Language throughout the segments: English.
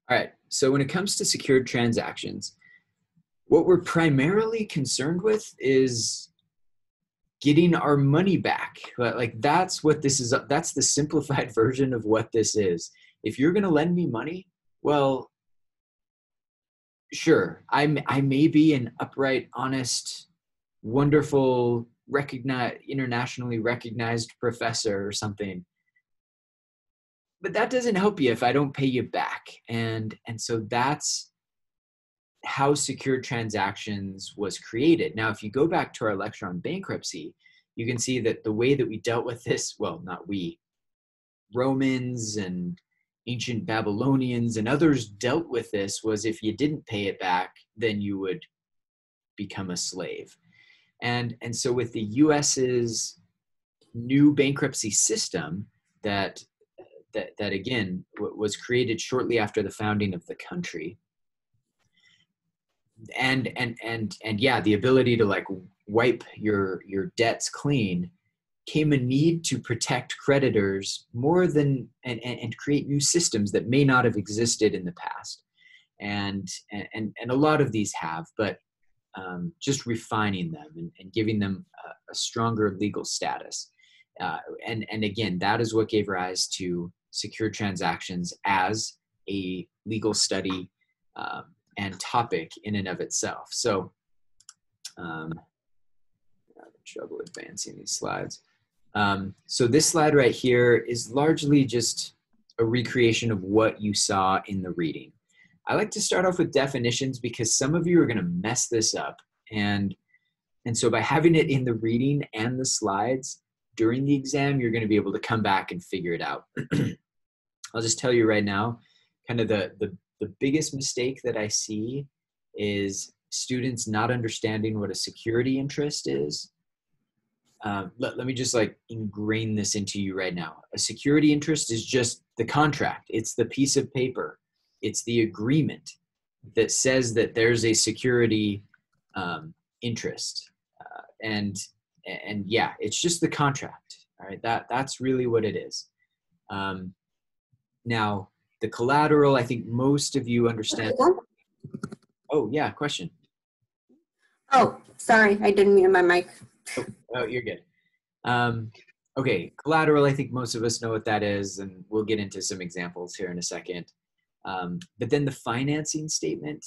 All right. So when it comes to secured transactions, what we're primarily concerned with is getting our money back. Like that's what this is. That's the simplified version of what this is. If you're going to lend me money, well, sure, I may be an upright, honest, wonderful, internationally recognized professor or something, but that doesn't help you if I don't pay you back. And so that's how secure transactions was created. Now, if you go back to our lecture on bankruptcy, you can see that the way that we dealt with this, well, not we, Romans and ancient Babylonians and others dealt with this, was if you didn't pay it back, then you would become a slave. And so with the US's new bankruptcy system that again was created shortly after the founding of the country, and yeah, the ability to like wipe your debts clean, came a need to protect creditors more than and create new systems that may not have existed in the past. And a lot of these have, but just refining them and giving them a stronger legal status. And again, that is what gave rise to secure transactions as a legal study and topic in and of itself. So I'm having trouble advancing these slides. So this slide right here is largely just a recreation of what you saw in the reading. I like to start off with definitions because some of you are going to mess this up. And so by having it in the reading and the slides during the exam, you're going to be able to come back and figure it out. I'll just tell you right now, kind of the biggest mistake that I see is students not understanding what a security interest is. Let me just like ingrain this into you right now. A security interest is just the contract. It's the piece of paper. It's the agreement that says that there's a security interest. And yeah, it's just the contract. All right. That's really what it is. Now the collateral, I think most of you understand. Oh yeah. Question. Oh, sorry. I didn't mute my mic. Oh, you're good. Okay, collateral, I think most of us know what that is, and we'll get into some examples here in a second. But then the financing statement,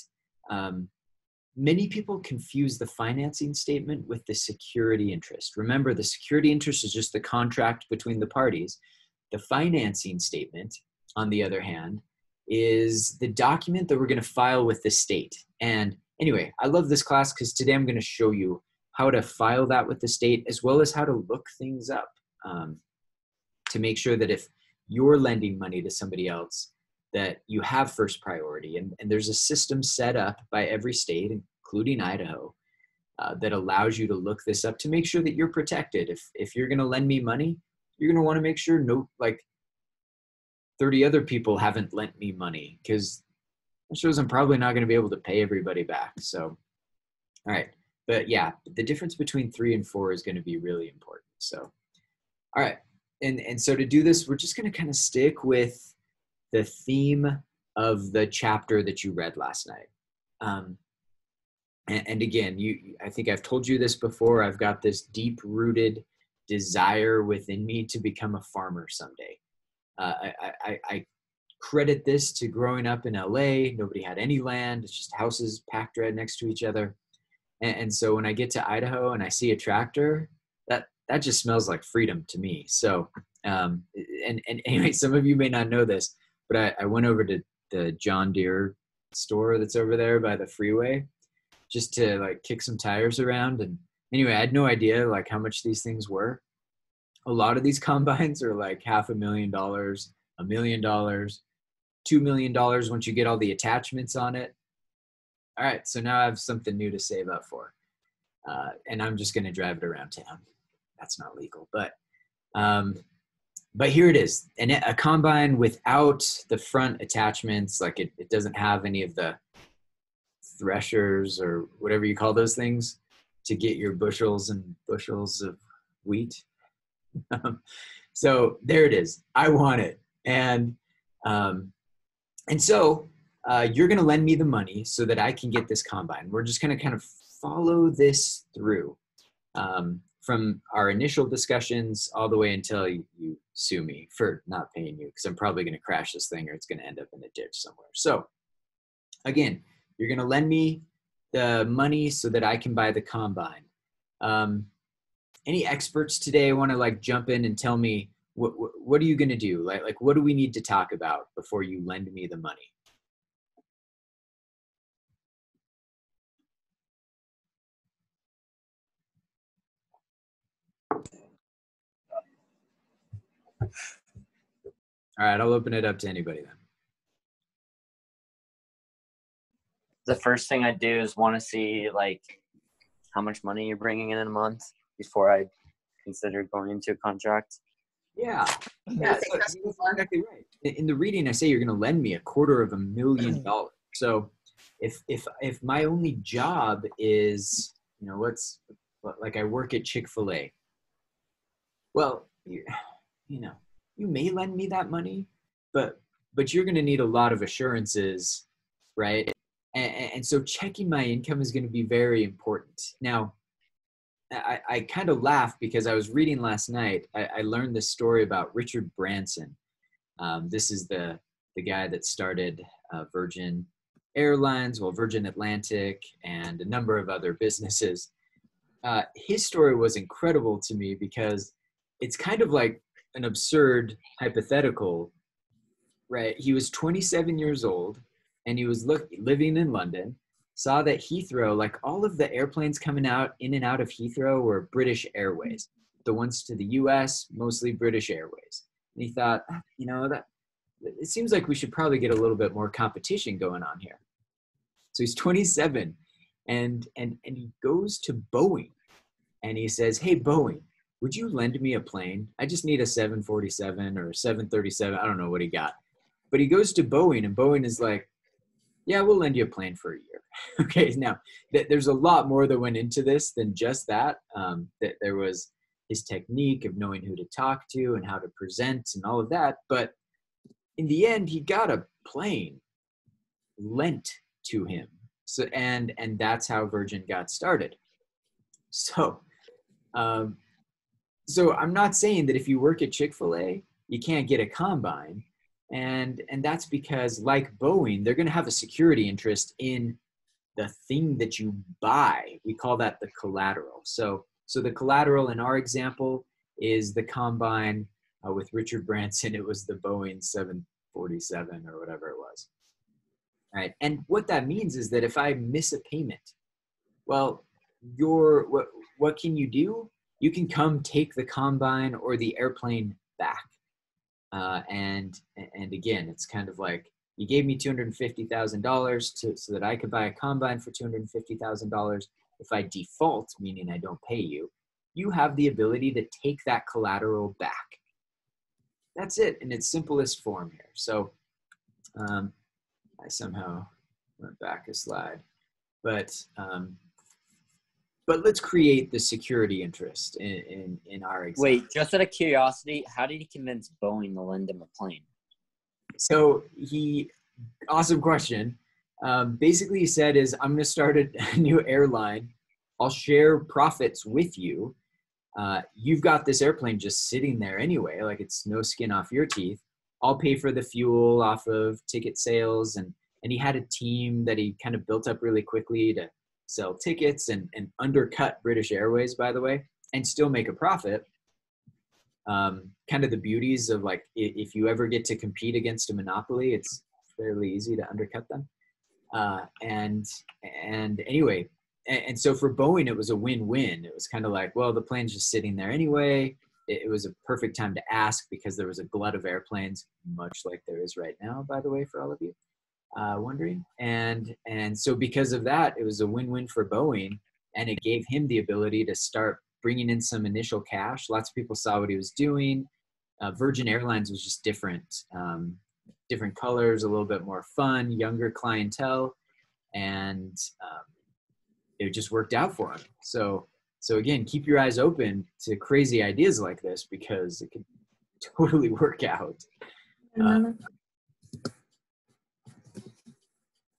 many people confuse the financing statement with the security interest. Remember, the security interest is just the contract between the parties. The financing statement, on the other hand, is the document that we're going to file with the state. And anyway, I love this class because today I'm going to show you how to file that with the state, as well as how to look things up to make sure that if you're lending money to somebody else, that you have first priority. And there's a system set up by every state, including Idaho, that allows you to look this up to make sure that you're protected. If you're going to lend me money, you're going to want to make sure no, like 30 other people haven't lent me money, because that shows I'm probably not going to be able to pay everybody back. So, all right. But yeah, the difference between 3 and 4 is going to be really important. So, all right. And so to do this, we're just going to kind of stick with the theme of the chapter that you read last night. And again, I think I've told you this before. I've got this deep-rooted desire within me to become a farmer someday. I credit this to growing up in LA. Nobody had any land. It's just houses packed right next to each other. And so when I get to Idaho and I see a tractor, that just smells like freedom to me. So, and anyway, some of you may not know this, but I went over to the John Deere store that's over there by the freeway just to like kick some tires around. And anyway, I had no idea like how much these things were. A lot of these combines are like $500,000, $1 million, $2 million once you get all the attachments on it. All right, so now I have something new to save up for. And I'm just going to drive it around town. That's not legal, but here it is. And a combine without the front attachments, like it doesn't have any of the threshers or whatever you call those things to get your bushels and bushels of wheat. So there it is. I want it. And so you're going to lend me the money so that I can get this combine. We're just going to kind of follow this through from our initial discussions all the way until you sue me for not paying you, because I'm probably going to crash this thing or it's going to end up in a ditch somewhere. So again, you're going to lend me the money so that I can buy the combine. Any experts today want to like jump in and tell me what are you going to do? Like what do we need to talk about before you lend me the money? All right, I'll open it up to anybody then. The first thing I do is want to see like how much money you're bringing in a month before I consider going into a contract. Yeah, so that's exactly right. In the reading, I say you're going to lend me $250,000. So if my only job is, you know, like I work at Chick-fil-A, well, you know, you may lend me that money, but you're going to need a lot of assurances, right? And so checking my income is going to be very important. Now, I kind of laugh because I was reading last night. I learned this story about Richard Branson. This is the guy that started Virgin Airlines, well, Virgin Atlantic, and a number of other businesses. His story was incredible to me because it's kind of like an absurd hypothetical, right? He was 27 years old and he was living in London, saw that Heathrow, like all of the airplanes coming out in and out of Heathrow were British Airways. The ones to the US, mostly British Airways. And he thought, you know, that it seems like we should probably get a little bit more competition going on here. So he's 27 and he goes to Boeing and he says, hey, Boeing, would you lend me a plane? I just need a 747 or a 737. I don't know what he got. But he goes to Boeing and Boeing is like, yeah, we'll lend you a plane for a year. Okay, now there's a lot more that went into this than just that. That there was his technique of knowing who to talk to and how to present and all of that. But in the end, he got a plane lent to him. So and that's how Virgin got started. So, so I'm not saying that if you work at Chick-fil-A, you can't get a combine. And that's because, like Boeing, they're going to have a security interest in the thing that you buy. We call that the collateral. So the collateral in our example is the combine. With Richard Branson, it was the Boeing 747 or whatever it was. Right. And what that means is that if I miss a payment, well, what can you do? You can come take the combine or the airplane back. And again, it's kind of like you gave me $250,000 so that I could buy a combine for $250,000. If I default, meaning I don't pay you, you have the ability to take that collateral back. That's it in its simplest form here. So I somehow went back a slide, but let's create the security interest in our example. Wait, just out of curiosity, how did he convince Boeing to lend him a plane? So awesome question. Basically he said is, I'm going to start a new airline. I'll share profits with you. You've got this airplane just sitting there anyway, like it's no skin off your teeth. I'll pay for the fuel off of ticket sales. And he had a team that he kind of built up really quickly to sell tickets and undercut British Airways, by the way, and still make a profit. Kind of the beauties of like, if you ever get to compete against a monopoly, it's fairly easy to undercut them. And anyway, and so for Boeing, it was a win-win. It was kind of like, well, the plane's just sitting there anyway. It was a perfect time to ask because there was a glut of airplanes, much like there is right now, by the way, for all of you wondering. And so because of that, it was a win-win for Boeing, and it gave him the ability to start bringing in some initial cash. Lots of people saw what he was doing. Virgin Airlines was just different, different colors, a little bit more fun, younger clientele, and it just worked out for him. So again, keep your eyes open to crazy ideas like this because it can totally work out.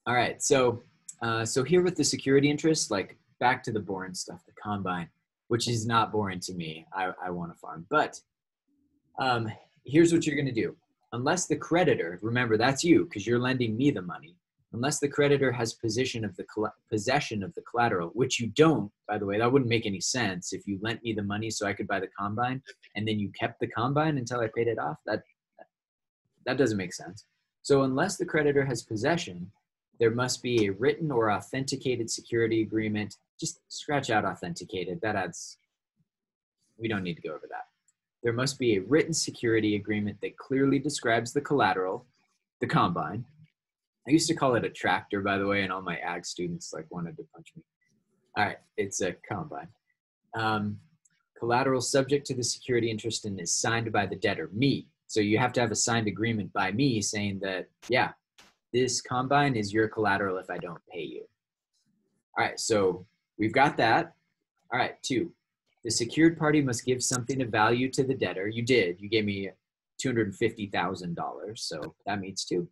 All right. So, so here with the security interest, like back to the boring stuff, the combine, which is not boring to me. I want to farm, but um, here's what you're going to do. Unless the creditor, remember that's you because you're lending me the money. Unless the creditor has possession of the collateral, which you don't, by the way, that wouldn't make any sense if you lent me the money so I could buy the combine and then you kept the combine until I paid it off. That doesn't make sense. So unless the creditor has possession, there must be a written or authenticated security agreement. Just scratch out authenticated. We don't need to go over that. There must be a written security agreement that clearly describes the collateral, the combine. I used to call it a tractor, by the way, and all my ag students like wanted to punch me. All right, it's a combine. Collateral subject to the security interest and is signed by the debtor, me. So you have to have a signed agreement by me saying that, yeah, this combine is your collateral if I don't pay you. All right, so we've got that. All right, 2, the secured party must give something of value to the debtor. You did. You gave me $250,000, so that means 2.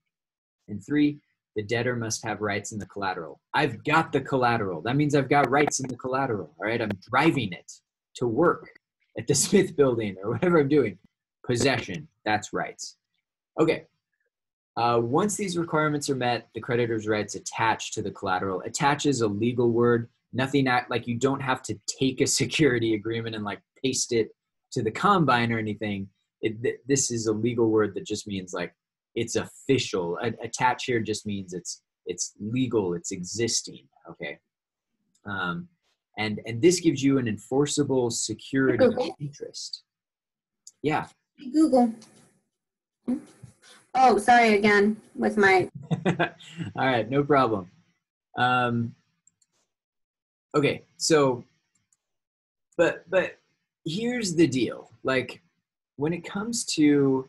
And 3, the debtor must have rights in the collateral. I've got the collateral. That means I've got rights in the collateral, all right? I'm driving it to work at the Smith building or whatever I'm doing. Possession, that's rights. Okay. Once these requirements are met, the creditor's rights attach to the collateral. Attach is a legal word. Nothing like you don't have to take a security agreement and like paste it to the combine or anything. This is a legal word that just means like it's official. Attach here just means it's legal, it's existing. Okay. And this gives you an enforceable security interest. Yeah. Google. Oh, sorry again with my. All right, no problem. Okay, so, but here's the deal. Like, when it comes to,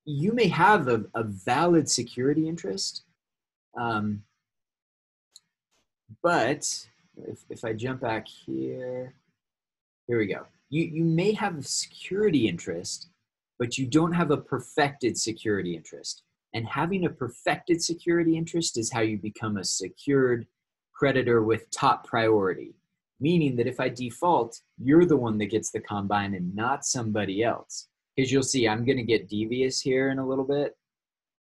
you may have a valid security interest, but if I jump back here we go. You may have a security interest, but you don't have a perfected security interest. And having a perfected security interest is how you become a secured creditor with top priority, meaning that if I default, you're the one that gets the combine and not somebody else. Because you'll see, I'm going to get devious here in a little bit,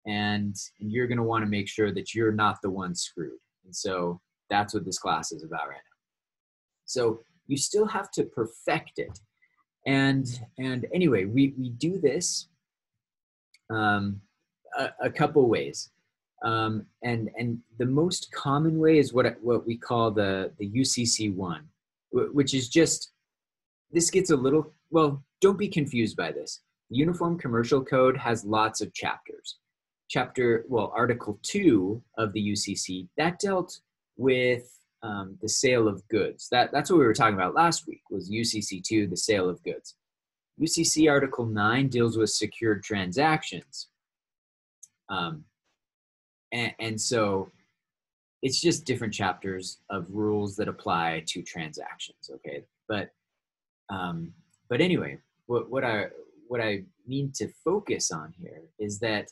and you're going to want to make sure that you're not the one screwed. And so that's what this class is about right now. So you still have to perfect it. And anyway, we do this a couple ways. And the most common way is what we call the UCC1, which is just, this gets a little, well, don't be confused by this. The Uniform Commercial Code has lots of chapters. Article 2 of the UCC, that dealt with the sale of goods. That's what we were talking about last week, was UCC 2, the sale of goods. UCC Article 9 deals with secured transactions. And so it's just different chapters of rules that apply to transactions, okay? But anyway, what I mean to focus on here is that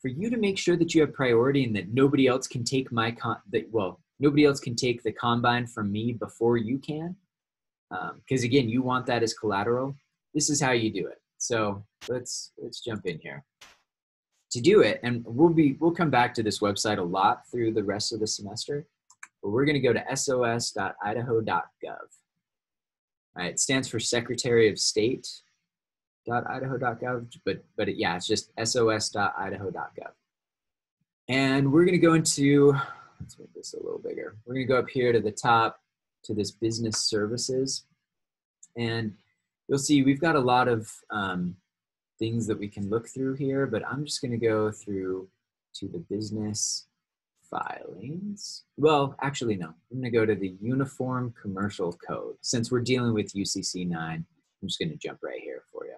for you to make sure that you have priority and that nobody else can take nobody else can take the combine from me before you can, because again, you want that as collateral. This is how you do it. So let's jump in here. To do it, and we'll come back to this website a lot through the rest of the semester, but we're going to go to sos.idaho.gov. All right, it stands for Secretary of State.idaho.gov, but yeah, it's just sos.idaho.gov. And we're going to go into, let's make this a little bigger. We're going to go up here to the top to this business services, and you'll see we've got a lot of things that we can look through here, but I'm just going to go through to the business filings. Well, actually, no. I'm going to go to the Uniform Commercial Code. Since we're dealing with UCC 9, I'm just going to jump right here for you.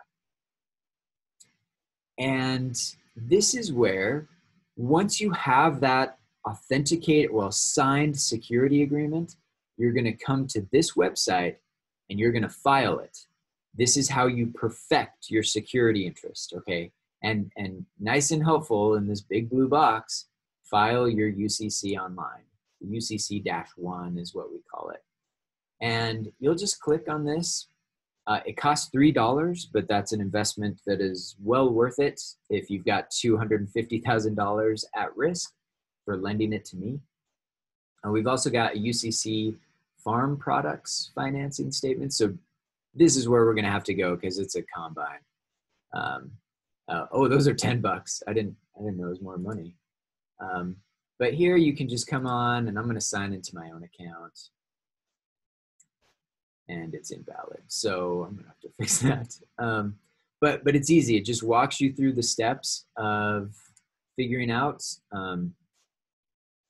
And this is where, once you have that authenticated, signed security agreement, you're going to come to this website and you're going to file it. This is how you perfect your security interest, okay? And nice and helpful in this big blue box, file your UCC online. UCC-1 is what we call it. And you'll just click on this. It costs $3, but that's an investment that is well worth it if you've got $250,000 at risk for lending it to me. We've also got a UCC farm products financing statement. So this is where we're going to have to go because it's a combine. Oh, those are $10. I didn't know it was more money. But here you can just come on, and I'm going to sign into my own account. And it's invalid. So I'm gonna have to fix that. But it's easy. It just walks you through the steps of figuring out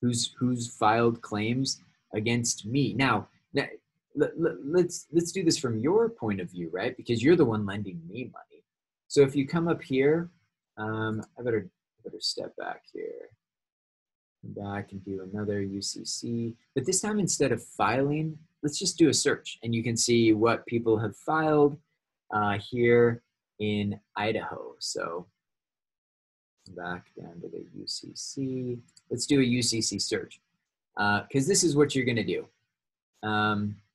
who's filed claims against me. Now let's do this from your point of view, right? Because you're the one lending me money. So if you come up here, I better step back here. Come back and do another UCC. But this time, instead of filing, let's just do a search, and you can see what people have filed here in Idaho. So back down to the UCC. Let's do a UCC search, because this is what you're going to do.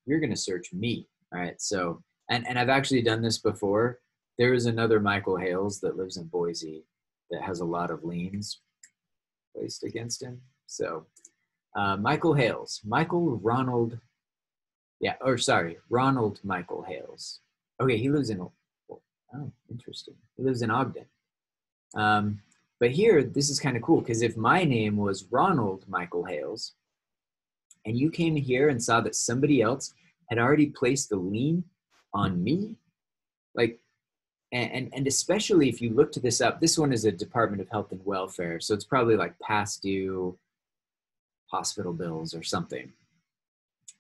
You're going to search me. All right. So, and I've actually done this before. There is another Michael Hales that lives in Boise that has a lot of liens placed against him. So Michael Hales, Ronald Michael Hales. Okay, he lives in, oh, interesting. He lives in Ogden. But here, this is kind of cool, because if my name was Ronald Michael Hales, and you came here and saw that somebody else had already placed the lien on me, like, and especially if you looked this up, this one is a Department of Health and Welfare, so it's probably like past due hospital bills or something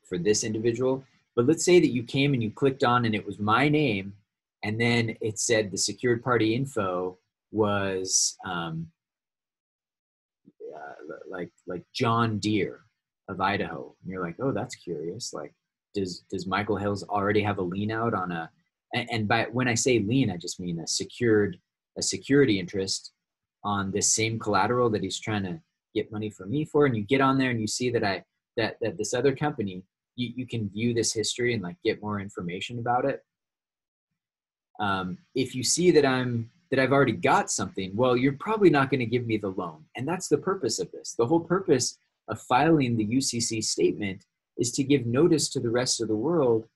for this individual. But let's say that you came and you clicked on and it was my name, and then it said the secured party info was like John Deere of Idaho. And you're like, oh, that's curious. Like, does Michael Hales already have a lien out on a, and by when I say lien, I just mean a security interest on this same collateral that he's trying to get money from me for. And you get on there and you see that that this other company, you can view this history and like get more information about it. If you see that I've already got something, well, you're probably not going to give me the loan. And that's the purpose of this. The whole purpose of filing the UCC statement is to give notice to the rest of the world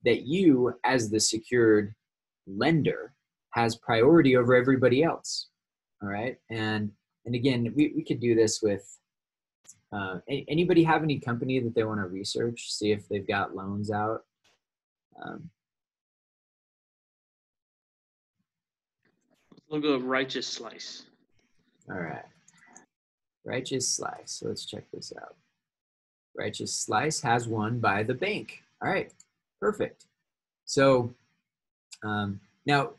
that you, as the secured lender, has priority over everybody else. All right. And again, we could do this with, anybody have any company that they want to research, see if they've got loans out? We'll go Righteous Slice. All right. Righteous Slice. So let's check this out. Righteous Slice has one by the bank. All right. Perfect. So now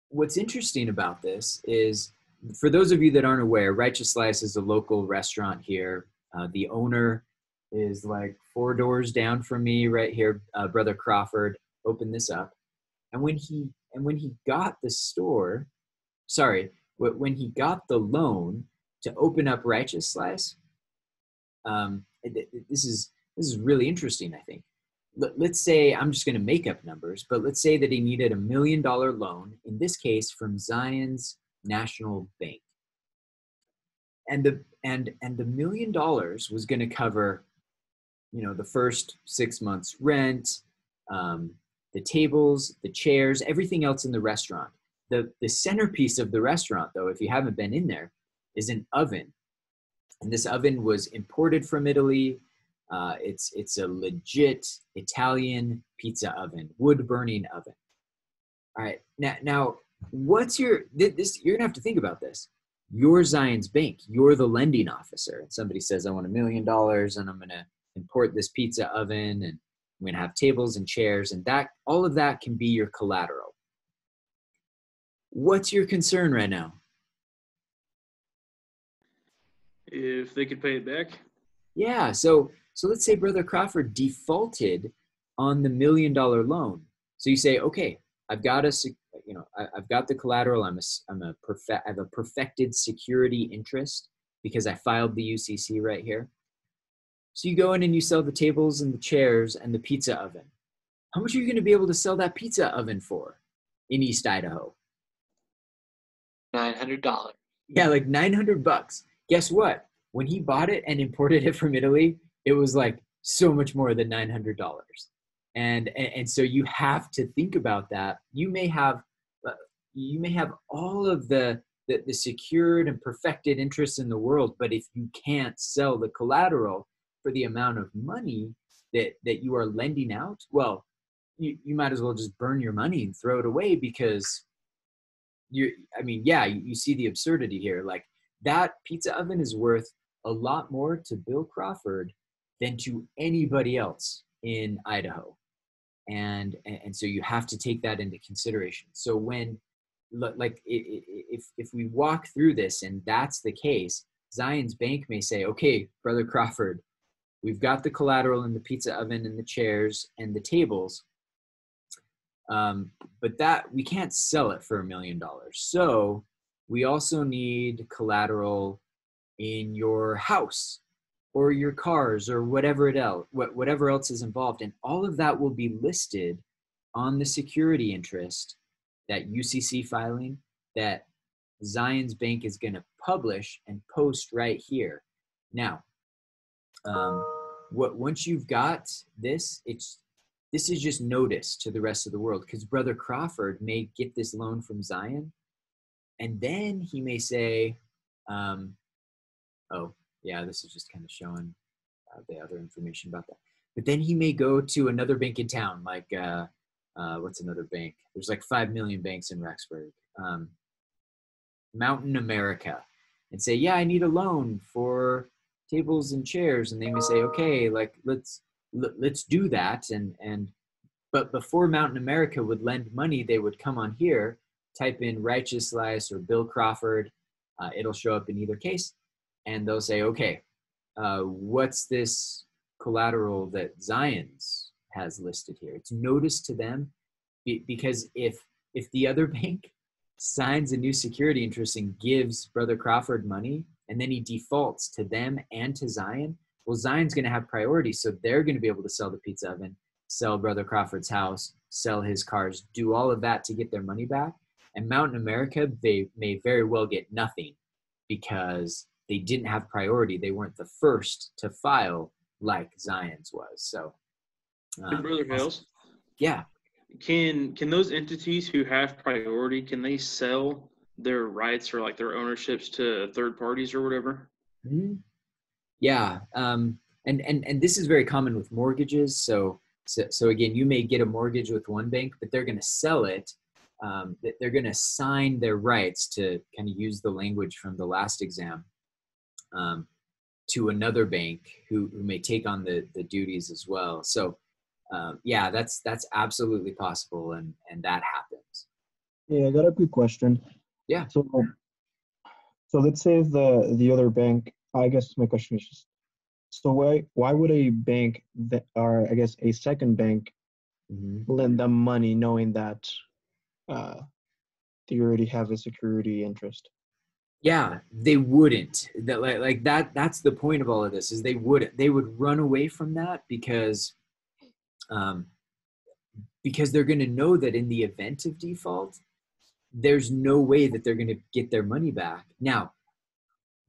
what's interesting about this is, for those of you that aren't aware, Righteous Slice is a local restaurant here. The owner is like 4 doors down from me right here. Brother Crawford opened this up. And when he got the store, when he got the loan to open up Righteous Slice, this is really interesting, I think. Let's say, I'm just going to make up numbers, but let's say that he needed $1 million loan, in this case from Zions National Bank. And the $1 million was going to cover, the first 6 months rent, the tables, the chairs, everything else in the restaurant. The centerpiece of the restaurant, though, if you haven't been in there, is an oven. And this oven was imported from Italy. It's a legit Italian pizza oven, wood burning oven. All right, now what's you're gonna have to think about this. You're Zions Bank, you're the lending officer, and somebody says, I want $1 million and I'm gonna import this pizza oven and I'm gonna have tables and chairs, and that all of that can be your collateral. What's your concern right now? If they could pay it back. Yeah, so let's say Brother Crawford defaulted on the $1 million loan. So you say, okay, I've got I've got the collateral. I have a perfected security interest because I filed the UCC right here. So you go in and you sell the tables and the chairs and the pizza oven. How much are you going to be able to sell that pizza oven for in East Idaho? $900. Yeah, like $900. Guess what? When he bought it and imported it from Italy, it was like so much more than $900. And so you have to think about that. You may have all of the secured and perfected interests in the world, but if you can't sell the collateral for the amount of money that you are lending out, well, you might as well just burn your money and throw it away, because you see the absurdity here. Like, that pizza oven is worth a lot more to Bill Crawford than to anybody else in Idaho. And so you have to take that into consideration. So when, like, if we walk through this and that's the case, Zions Bank may say, okay, Brother Crawford, we've got the collateral in the pizza oven and the chairs and the tables, but that we can't sell it for $1 million. So we also need collateral in your house or your cars or whatever else is involved. And all of that will be listed on the security interest, that UCC filing that Zions Bank is going to publish and post right here. Now, once you've got this, this is just notice to the rest of the world, because Brother Crawford may get this loan from Zion, and then he may say, oh, yeah, this is just kind of showing the other information about that. But then he may go to another bank in town, like, what's another bank? There's like 5 million banks in Rexburg. Mountain America, and say, yeah, I need a loan for tables and chairs. And they may say, okay, like, let's do that. But before Mountain America would lend money, they would come on here, type in Righteous Slice or Bill Crawford. It'll show up in either case. And they'll say, okay, what's this collateral that Zions has listed here? It's notice to them, because if the other bank signs a new security interest and gives Brother Crawford money, and then he defaults to them and to Zion, well, Zion's going to have priority, so they're going to be able to sell the pizza oven, sell Brother Crawford's house, sell his cars, do all of that to get their money back. And Mountain America, they may very well get nothing, because they didn't have priority. They weren't the first to file like Zion's was. So, Brother Hales? Yeah. Can those entities who have priority, can they sell their rights or like their ownerships to third parties or whatever? Mm-hmm. Yeah. And this is very common with mortgages. So again, you may get a mortgage with one bank, but they're going to sell it. They're going to sign their rights, to kind of use the language from the last exam, to another bank who may take on the duties as well. So yeah, that's absolutely possible, and that happens. Yeah, I got a quick question. Yeah. So let's say the other bank, I guess my question is just, so why would a bank that, or I guess a second bank, lend them money knowing that they already have a security interest? Yeah, they wouldn't. That like that's the point of all of this, is they would run away from that, because they're going to know that in the event of default, there's no way that they're going to get their money back. Now,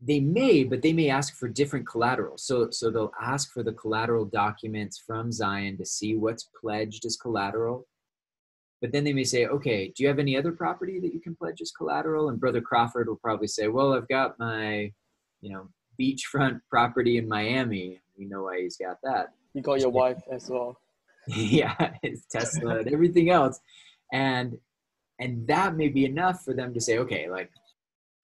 they may ask for different collateral. So they'll ask for the collateral documents from Zion to see what's pledged as collateral. But then they may say, okay, do you have any other property that you can pledge as collateral? And Brother Crawford will probably say, well, I've got my, beachfront property in Miami. We know why he's got that. You got your wife as well. Yeah, his Tesla and everything else. And that may be enough for them to say, okay, like,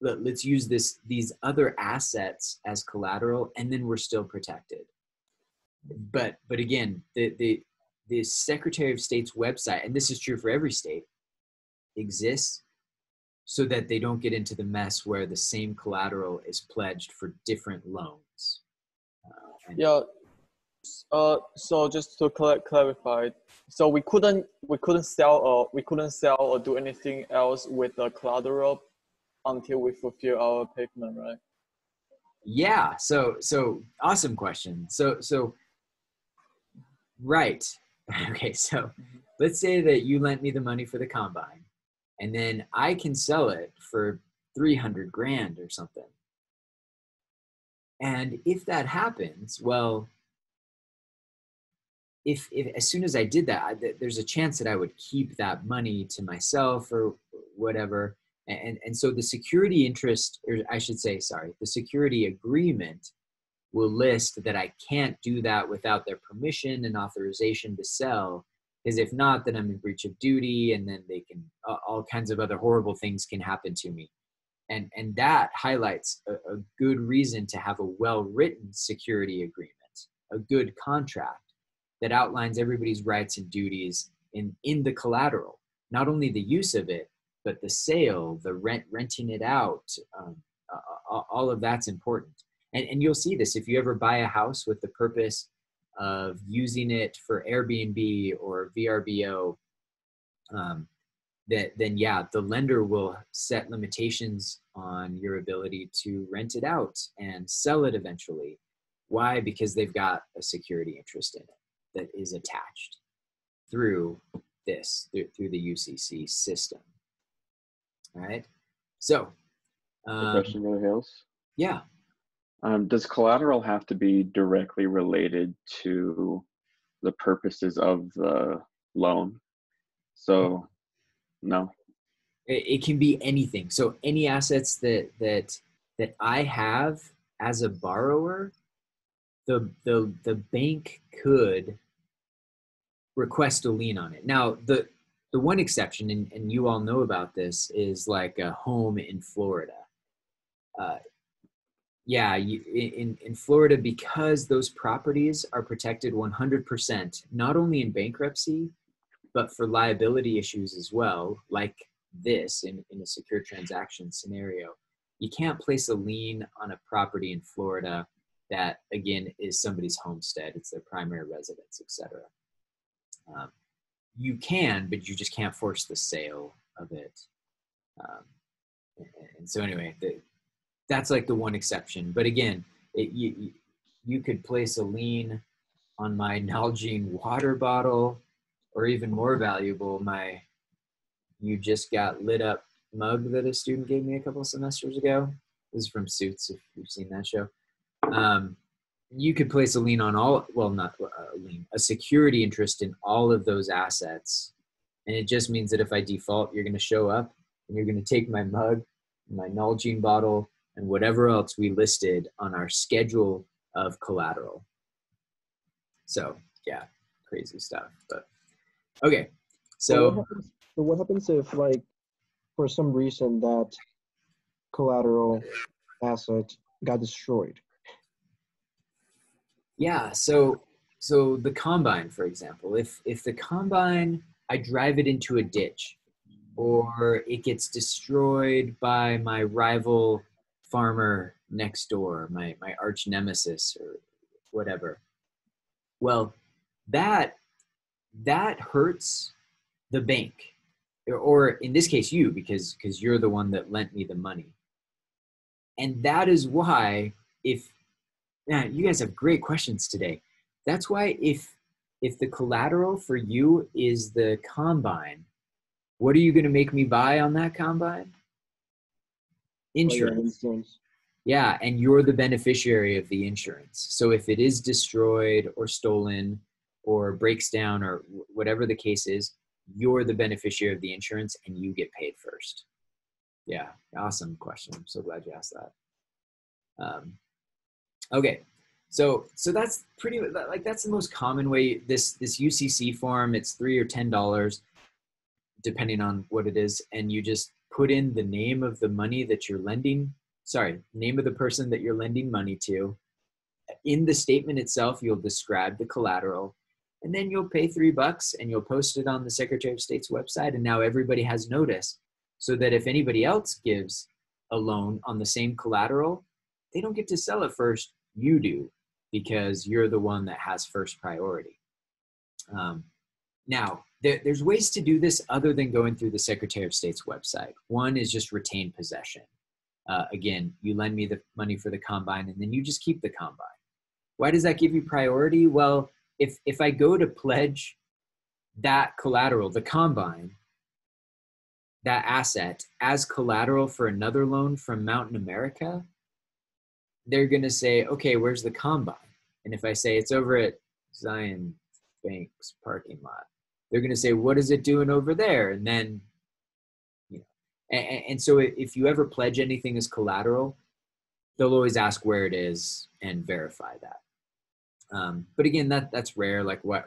let's use these other assets as collateral, and then we're still protected. But again, the Secretary of State's website, and this is true for every state, exists so that they don't get into the mess where the same collateral is pledged for different loans. Yeah. So just to clarify, so we couldn't sell or do anything else with the collateral until we fulfill our payment, right? Yeah. So awesome question. So right. Okay. So let's say that you lent me the money for the combine, and then I can sell it for 300 grand or something. And if that happens, well, if as soon as I did that, there's a chance that I would keep that money to myself or whatever. And so the security interest, or I should say, sorry, the security agreement will list that I can't do that without their permission and authorization to sell. Because if not, then I'm in breach of duty, and then they can, all kinds of other horrible things can happen to me. And that highlights a good reason to have a well-written security agreement, a good contract that outlines everybody's rights and duties in the collateral, not only the use of it, but the sale, the renting it out, all of that's important. And you'll see this if you ever buy a house with the purpose of using it for Airbnb or VRBO, then yeah, the lender will set limitations on your ability to rent it out and sell it eventually. Why? Because they've got a security interest in it that is attached through through the UCC system. All right. So, Question, Brother Hales. Yeah. Does collateral have to be directly related to the purposes of the loan? So, no. It can be anything. So any assets that I have as a borrower, the bank could request a lien on it. Now, the one exception, and you all know about this, is like a home in Florida. In Florida, because those properties are protected 100%, not only in bankruptcy, but for liability issues as well, like this in a secure transaction scenario. You can't place a lien on a property in Florida that, again, is somebody's homestead. It's their primary residence, etc. You can, but you just can't force the sale of it. And so anyway, that's like the one exception. But again, you could place a lien on my Nalgene water bottle, or even more valuable, my "you just got lit up" mug that a student gave me a couple of semesters ago. This is from Suits, if you've seen that show. You could place a lien on a security interest in all of those assets. And it just means that if I default, you're going to show up and you're going to take my mug, my Nalgene bottle, and whatever else we listed on our schedule of collateral. So yeah, crazy stuff. But okay, so what happens if, like, for some reason that collateral asset got destroyed? Yeah, so the combine, for example, if the combine, I drive it into a ditch, or it gets destroyed by my rival farmer next door, my arch nemesis or whatever, well, that hurts the bank, or in this case you, because you're the one that lent me the money. And that is why, you guys have great questions today. That's why if the collateral for you is the combine, what are you going to make me buy on that combine? Insurance. Yeah, and you're the beneficiary of the insurance. So if it is destroyed or stolen or breaks down or whatever the case is, you're the beneficiary of the insurance and you get paid first. Yeah, awesome question. I'm so glad you asked that. Okay, so that's pretty, like, that's the most common way. This UCC form, it's $3 or $10, depending on what it is, and you just put in the name of the money that you're lending. Name of the person that you're lending money to. In the statement itself, you'll describe the collateral, and then you'll pay $3 and you'll post it on the Secretary of State's website. And now everybody has notice, so that if anybody else gives a loan on the same collateral, they don't get to sell it first. You do, because you're the one that has first priority. Now, there's ways to do this other than going through the Secretary of State's website. One is just retain possession. again, you lend me the money for the combine and then you just keep the combine. Why does that give you priority? Well, if I go to pledge that collateral, the combine, that asset as collateral for another loan from Mountain America, they're going to say, okay, where's the combine? And if I say it's over at Zion Bank's parking lot, they're going to say, what is it doing over there? And then, and so if you ever pledge anything as collateral, they'll always ask where it is and verify that. But again, that's rare. Like, why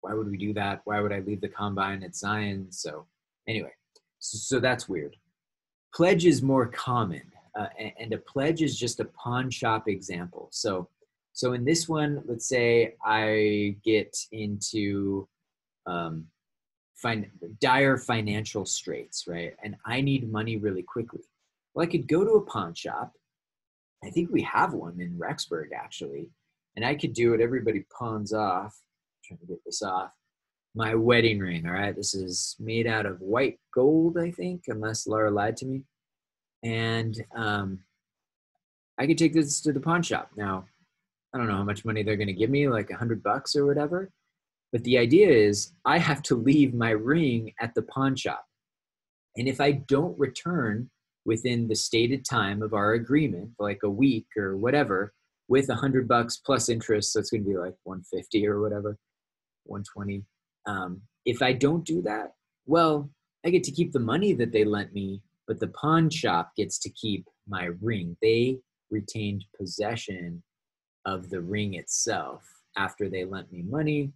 would we do that? Why would I leave the combine at Zion? So anyway, so that's weird. Pledge is more common, and a pledge is just a pawn shop example. So in this one, let's say I get into dire financial straits, right? And I need money really quickly. Well, I could go to a pawn shop. I think we have one in Rexburg, actually. And I could do what everybody pawns off. I'm trying to get this off. My wedding ring, all right? This is made out of white gold, I think, unless Laura lied to me. And I could take this to the pawn shop. Now, I don't know how much money they're going to give me, like $100 or whatever. But the idea is I have to leave my ring at the pawn shop. And if I don't return within the stated time of our agreement, like a week or whatever, with $100 plus interest, so it's going to be like 150 or whatever, 120. If I don't do that, well, I get to keep the money that they lent me, but the pawn shop gets to keep my ring. They retained possession of the ring itself after they lent me money.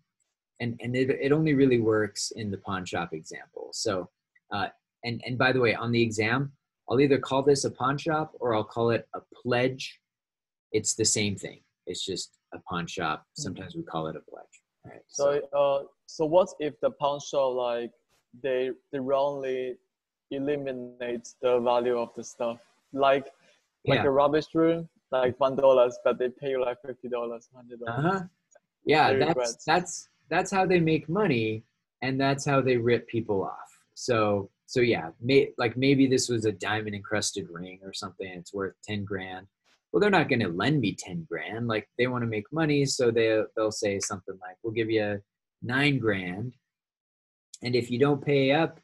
And it only really works in the pawn shop example. So, and by the way, on the exam, I'll either call this a pawn shop or I'll call it a pledge. It's the same thing. It's just a pawn shop. Sometimes we call it a pledge. All right, so what if the pawn shop, like, they wrongly eliminate the value of the stuff, like a rubbish room, like $1, but they pay you like $50, $100. Yeah, that's how they make money, and that's how they rip people off. So yeah, maybe this was a diamond encrusted ring or something. It's worth 10 grand. Well, they're not going to lend me 10 grand. Like, they want to make money. So they'll say something like, we'll give you 9 grand. And if you don't pay up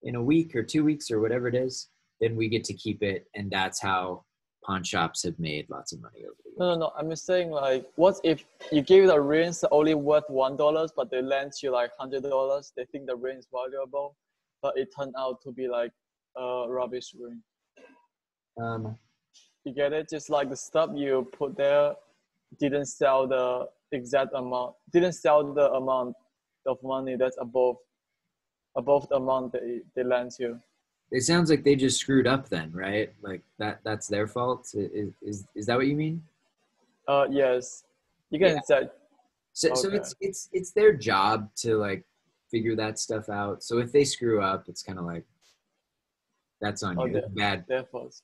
in a week or 2 weeks or whatever it is, then we get to keep it. And that's how pawn shops have made lots of money over the years. No. I'm just saying, like, what if you give the rings only worth $1, but they lend you like $100? They think the ring is valuable, but it turned out to be like a rubbish ring. You get it? Just like the stuff you put there didn't sell the exact amount, didn't sell the amount of money that's above the amount they lent you. It sounds like they just screwed up then, right? Like that's their fault. Is that what you mean? Yes. You can say. So it's their job to like figure that stuff out. So if they screw up, it's kind of like, that's on you. Bad. Their fault.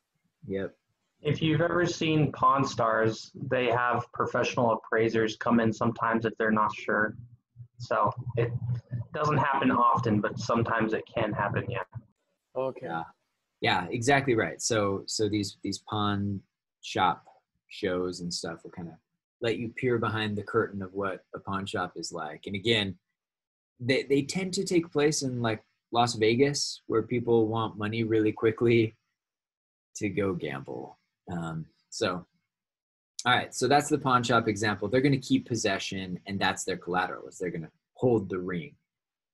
Yep. If you've ever seen Pawn Stars, they have professional appraisers come in sometimes if they're not sure. So it doesn't happen often, but sometimes it can happen, yeah. Okay. Yeah, exactly right. So these pawn shop shows and stuff will kind of let you peer behind the curtain of what a pawn shop is like. And again, they tend to take place in like Las Vegas, where people want money really quickly to go gamble. All right, so that's the pawn shop example. They're going to keep possession, and that's their collateral, is they're going to hold the ring.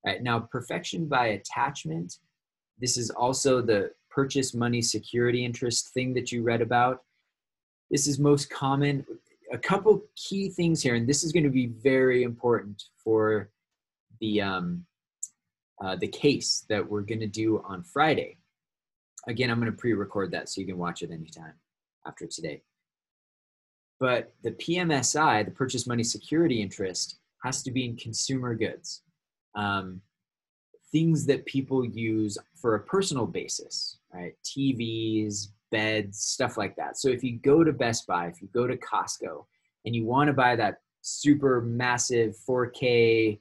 All right, now perfection by attachment. This is also the purchase money security interest thing that you read about. This is most common. A couple key things here, and this is going to be very important for the case that we're going to do on Friday. Again, I'm going to pre-record that so you can watch it anytime after today. But the PMSI, the purchase money security interest, has to be in consumer goods. Things that people use for a personal basis, right? TVs, beds, stuff like that. So if you go to Best Buy, if you go to Costco, and you want to buy that super massive 4K,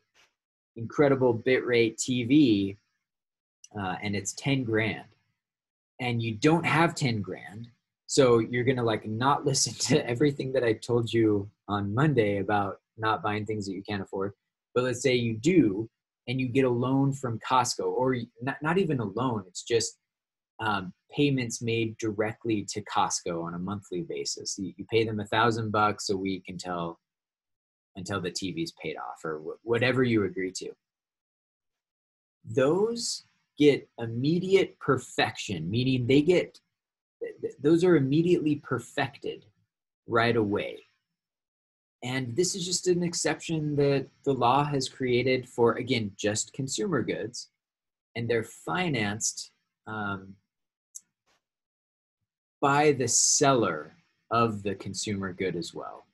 incredible bitrate TV, and it's 10 grand, and you don't have 10 grand. So you're going to like not listen to everything that I told you on Monday about not buying things that you can't afford. But let's say you do, and you get a loan from Costco, or not even a loan. It's just payments made directly to Costco on a monthly basis. You pay them $1,000 a week until the TV's paid off, or whatever you agree to. Those get immediate perfection, meaning those are immediately perfected right away. And this is just an exception that the law has created for, again, just consumer goods, and they're financed by the seller of the consumer good as well.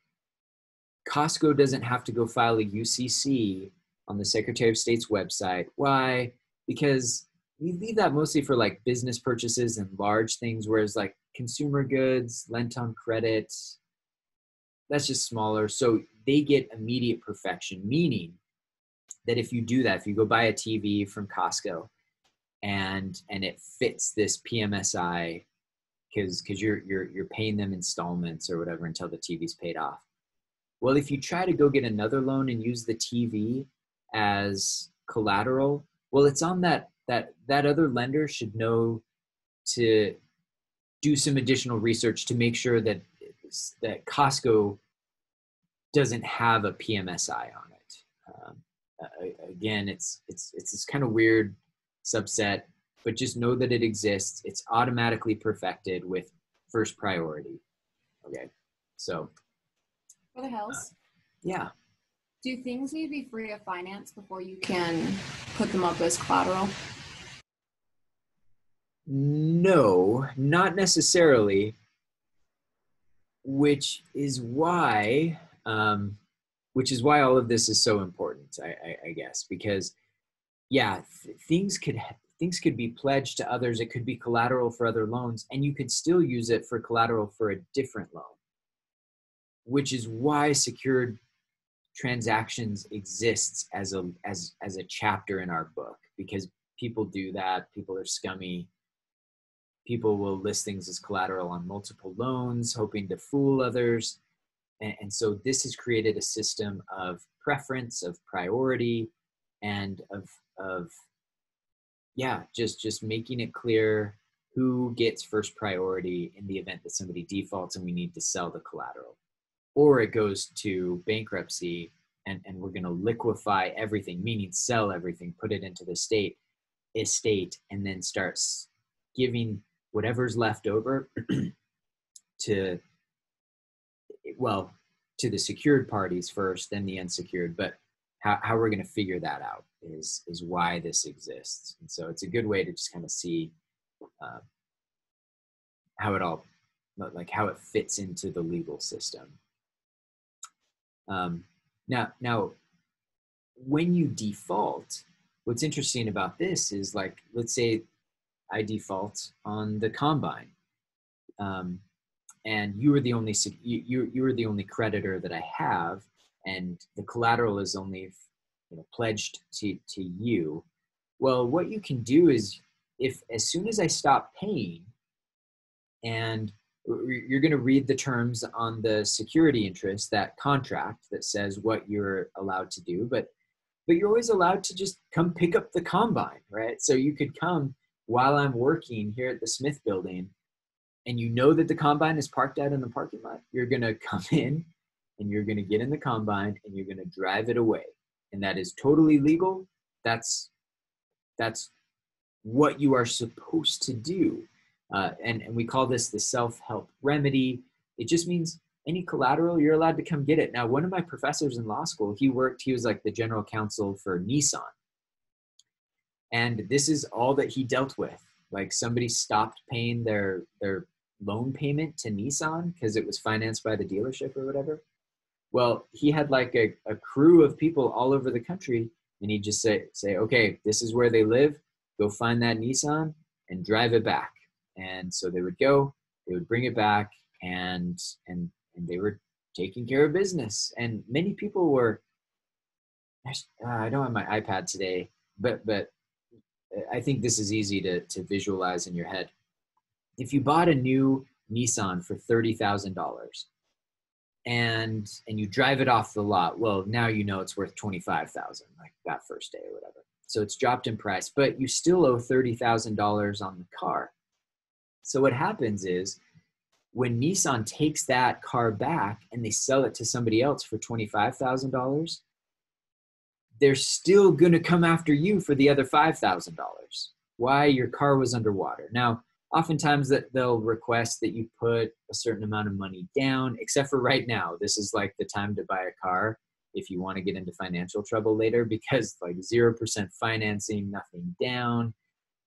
Costco doesn't have to go file a UCC on the Secretary of State's website. Why? Because we leave that mostly for like business purchases and large things, whereas like consumer goods, lent on credit, that's just smaller. So they get immediate perfection, meaning that if you do that, if you go buy a TV from Costco and it fits this PMSI, because you're paying them installments or whatever until the TV's paid off. Well, if you try to go get another loan and use the TV as collateral, well, it's on that other lender should know to do some additional research to make sure that Costco doesn't have a PMSI on it. Again, it's this kind of weird subset, but just know that it exists. It's automatically perfected with first priority. Okay, so. For the house. Yeah. Do things need to be free of finance before you can put them up as collateral? No, not necessarily. Which is why all of this is so important, I guess, because yeah, things could be pledged to others. It could be collateral for other loans, and you could still use it for collateral for a different loan, which is why secured transactions exists as a chapter in our book, because people do that. People are scummy. People will list things as collateral on multiple loans, hoping to fool others. And so this has created a system of preference, of priority, and of just making it clear who gets first priority in the event that somebody defaults and we need to sell the collateral. Or it goes to bankruptcy and we're going to liquefy everything, meaning sell everything, put it into the estate, and then start giving whatever's left over to the secured parties first, then the unsecured. But how we're going to figure that out is why this exists. And so it's a good way to just kind of see how it fits into the legal system. Now, when you default, what's interesting about this is, like, let's say I default on the combine, and you were the only creditor that I have, and the collateral is only pledged to you. Well, what you can do is, if as soon as I stop paying, and you're going to read the terms on the security interest, that contract that says what you're allowed to do, but you're always allowed to just come pick up the combine, right? So you could come while I'm working here at the Smith building, and you know that the combine is parked out in the parking lot. You're going to come in and you're going to get in the combine and you're going to drive it away. And that is totally legal. That's what you are supposed to do. And we call this the self-help remedy. It just means any collateral, you're allowed to come get it. Now, one of my professors in law school, he was like the general counsel for Nissan. And this is all that he dealt with. Like, somebody stopped paying their loan payment to Nissan because it was financed by the dealership or whatever. Well, he had like a crew of people all over the country, and he'd just say, okay, this is where they live. Go find that Nissan and drive it back. And so they would go, they would bring it back, and they were taking care of business. And many people were, I don't have my iPad today, but I think this is easy to visualize in your head. if you bought a new Nissan for $30,000 and you drive it off the lot, well, now you know it's worth 25,000, like that first day or whatever. So it's dropped in price, but you still owe $30,000 on the car. So what happens is when Nissan takes that car back and they sell it to somebody else for $25,000, they're still going to come after you for the other $5,000. Why? Your car was underwater. Now, oftentimes that they'll request that you put a certain amount of money down, except for right now. This is like the time to buy a car if you want to get into financial trouble later, because like 0% financing, nothing down,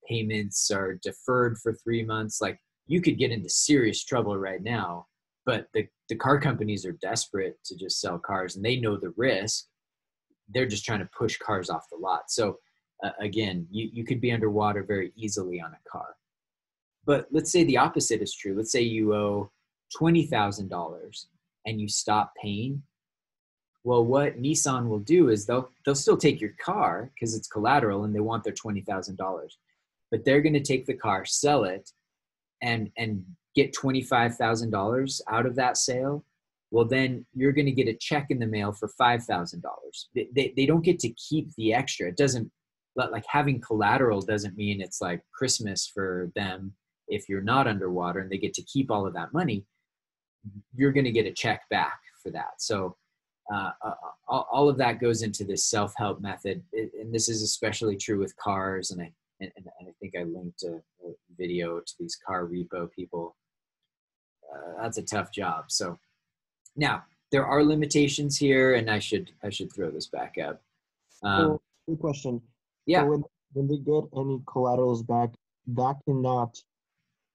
payments are deferred for 3 months. Like you could get into serious trouble right now, but the car companies are desperate to just sell cars and they know the risk. They're just trying to push cars off the lot. So again, you could be underwater very easily on a car. But let's say the opposite is true. Let's say you owe $20,000 and you stop paying. Well, what Nissan will do is they'll still take your car because it's collateral and they want their $20,000. But they're going to take the car, sell it, and get $25,000 out of that sale. Well, then you're going to get a check in the mail for $5,000. They don't get to keep the extra. It doesn't, like having collateral doesn't mean it's like Christmas for them. If you're not underwater and they get to keep all of that money, you're going to get a check back for that. So all of that goes into this self-help method. And this is especially true with cars. And I think I linked a video to these car repo people. That's a tough job. So now there are limitations here, and I should throw this back up. So, good question. Yeah. So when they get any collaterals back, that cannot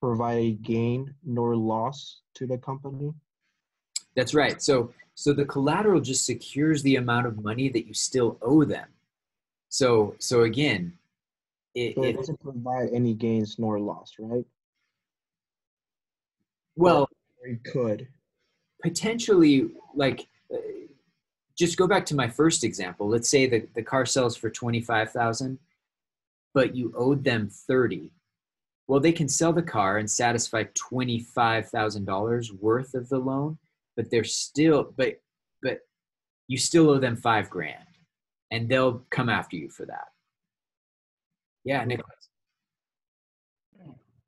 provide a gain nor loss to the company? That's right. So the collateral just secures the amount of money that you still owe them. So again, it doesn't provide any gains nor loss, right? Well, it could. Potentially, like, just go back to my first example. Let's say the car sells for $25,000, but you owed them $30,000. Well, they can sell the car and satisfy $25,000 worth of the loan, but they're still, but you still owe them $5,000, and they'll come after you for that. Yeah, Nicholas.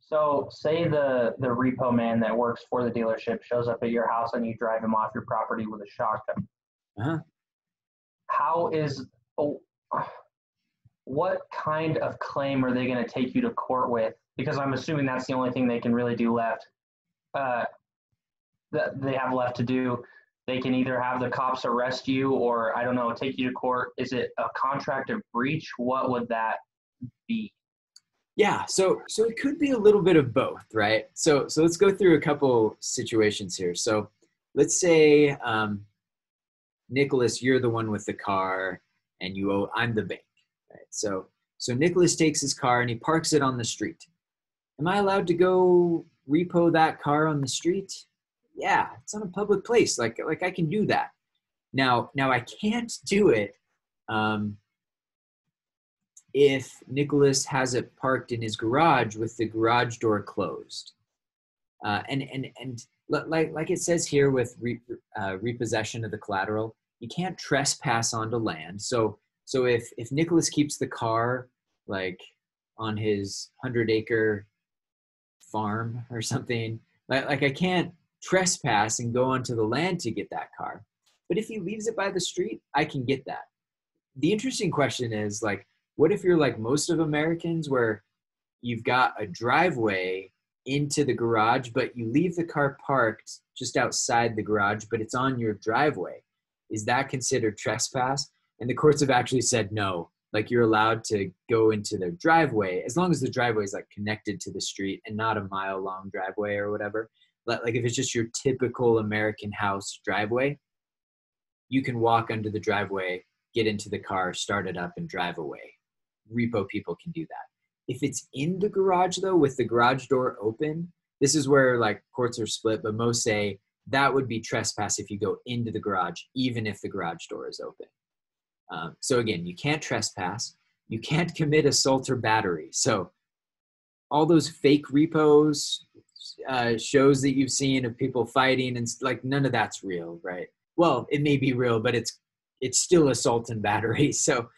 So say the repo man that works for the dealership shows up at your house and you drive him off your property with a shotgun. Uh-huh. What kind of claim are they going to take you to court with? Because I'm assuming that's the only thing they can really do left. That they have left to do. They can either have the cops arrest you or, I don't know, take you to court. Is it a contract of breach? What would that be? Yeah, so it could be a little bit of both, right? So let's go through a couple situations here. So let's say, Nicholas, you're the one with the car, and I'm the bank, right? So Nicholas takes his car and he parks it on the street. Am I allowed to go repo that car on the street? Yeah, it's on a public place. Like I can do that. Now I can't do it if Nicholas has it parked in his garage with the garage door closed. And like it says here with repossession of the collateral, you can't trespass onto land. So if Nicholas keeps the car like on his 100-acre farm or something, like I can't trespass and go onto the land to get that car. But if he leaves it by the street, I can get that. The interesting question is, like, what if you're like most of Americans where you've got a driveway into the garage, but you leave the car parked just outside the garage, but it's on your driveway? Is that considered trespass? And the courts have actually said no. Like, you're allowed to go into their driveway as long as the driveway is like connected to the street and not a mile-long driveway or whatever. Like if it's just your typical American house driveway, you can walk under the driveway, get into the car, start it up, and drive away. Repo people can do that. If it's in the garage, though, with the garage door open, this is where like courts are split, but most say that would be trespass if you go into the garage, even if the garage door is open. So again, you can't trespass. You can't commit assault or battery. So all those fake repos, shows that you've seen of people fighting and like none of that's real, right? Well, it may be real, but it's still assault and battery. So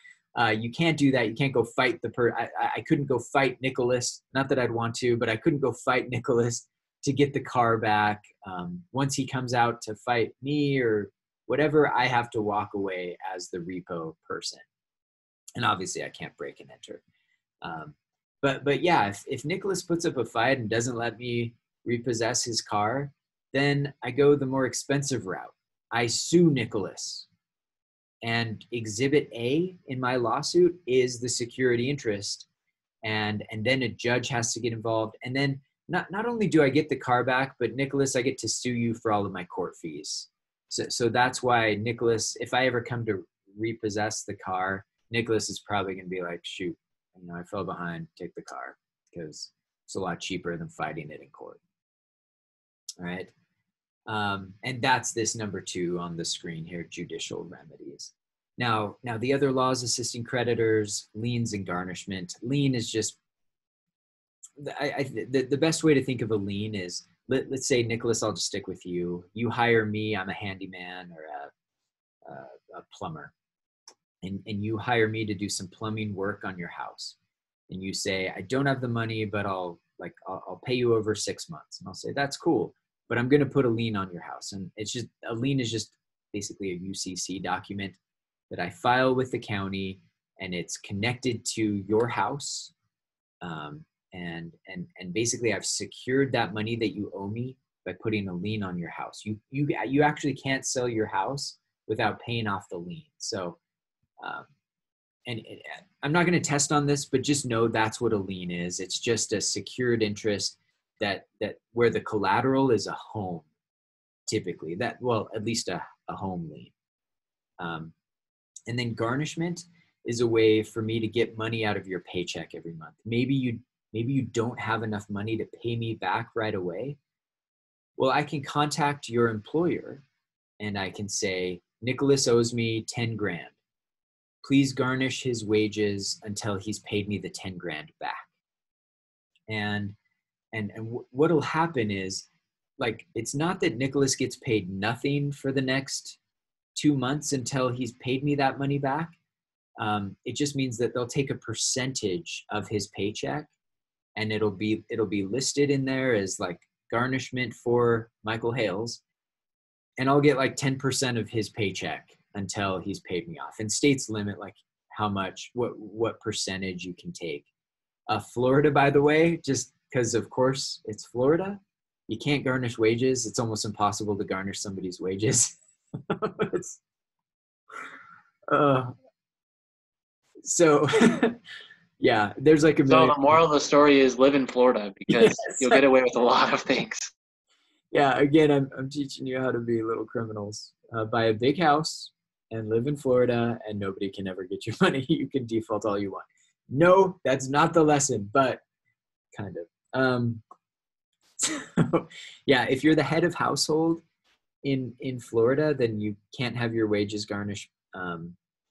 you can't do that. You can't go fight I couldn't go fight Nicholas. Not that I'd want to, but I couldn't go fight Nicholas to get the car back. Once he comes out to fight me or whatever, I have to walk away as the repo person. And obviously I can't break and enter. But yeah, if Nicholas puts up a fight and doesn't let me repossess his car, then I go the more expensive route. I sue Nicholas. And Exhibit A in my lawsuit is the security interest. And then a judge has to get involved. And then not only do I get the car back, but Nicholas, I get to sue you for all of my court fees. So that's why Nicholas, if I ever come to repossess the car, Nicholas is probably going to be like, shoot, I fell behind, take the car, because it's a lot cheaper than fighting it in court. All right. And that's this number 2 on the screen here, judicial remedies. Now the other laws assisting creditors, liens and garnishment. Lien is just, the best way to think of a lien is, let's say, Nicholas, I'll just stick with you. You hire me, I'm a handyman or a plumber. And you hire me to do some plumbing work on your house. And you say, I don't have the money, but I'll pay you over 6 months. And I'll say, that's cool, but I'm going to put a lien on your house. And it's just, a lien is just basically a UCC document that I file with the county, and it's connected to your house. And basically I've secured that money that you owe me by putting a lien on your house. You actually can't sell your house without paying off the lien. So, and I'm not going to test on this, but just know that's what a lien is. It's just a secured interest that where the collateral is a home, typically. At least a home lien. And then garnishment is a way for me to get money out of your paycheck every month. Maybe you don't have enough money to pay me back right away. Well, I can contact your employer and I can say, Nicholas owes me 10 grand. Please garnish his wages until he's paid me the 10 grand back. And what'll happen is, like, it's not that Nicholas gets paid nothing for the next 2 months until he's paid me that money back. It just means that they'll take a percentage of his paycheck, and it'll be listed in there as like garnishment for Michael Hales, and I'll get like 10% of his paycheck until he's paid me off. And states limit like how much, what percentage you can take. Florida, by the way, just because of course it's Florida, you can't garnish wages. It's almost impossible to garnish somebody's wages. So yeah, there's like a million. So the moral of the story is live in Florida, because you'll get away with a lot of things. Yeah, again, I'm teaching you how to be little criminals. Buy a big house and live in Florida, and nobody can ever get your money. You can default all you want. No, that's not the lesson, but kind of. So, yeah, if you're the head of household in Florida, then you can't have your wages garnished.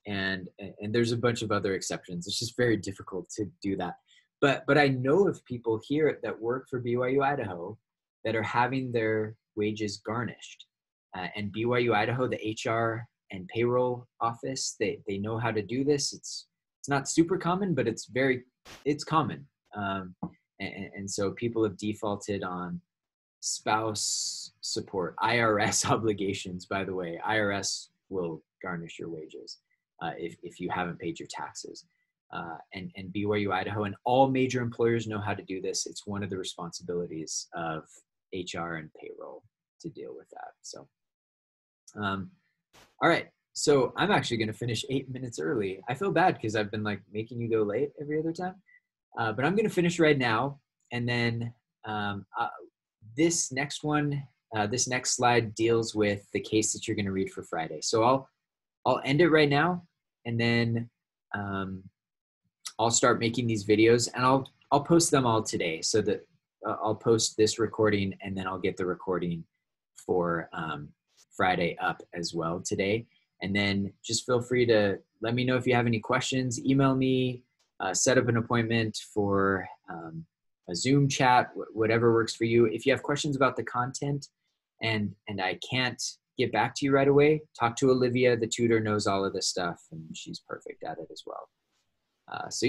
And there's a bunch of other exceptions. It's just very difficult to do that. But I know of people here that work for BYU Idaho that are having their wages garnished. And BYU Idaho, the HR and payroll office, they know how to do this. It's not super common, but it's common. And so people have defaulted on spouse support, IRS obligations, by the way. IRS will garnish your wages if you haven't paid your taxes. And BYU Idaho and all major employers know how to do this. It's one of the responsibilities of HR and payroll to deal with that. So, all right. So I'm actually going to finish 8 minutes early. I feel bad because I've been like making you go late every other time. But I'm going to finish right now. And then this next slide deals with the case that you're going to read for Friday. So I'll end it right now, and then I'll start making these videos, and I'll post them all today, so that I'll post this recording, and then I'll get the recording for Friday up as well today. And then just feel free to let me know if you have any questions. Email me, set up an appointment for a Zoom chat, whatever works for you. If you have questions about the content and I can't get back to you right away, talk to Olivia. The tutor knows all of this stuff, and she's perfect at it as well. So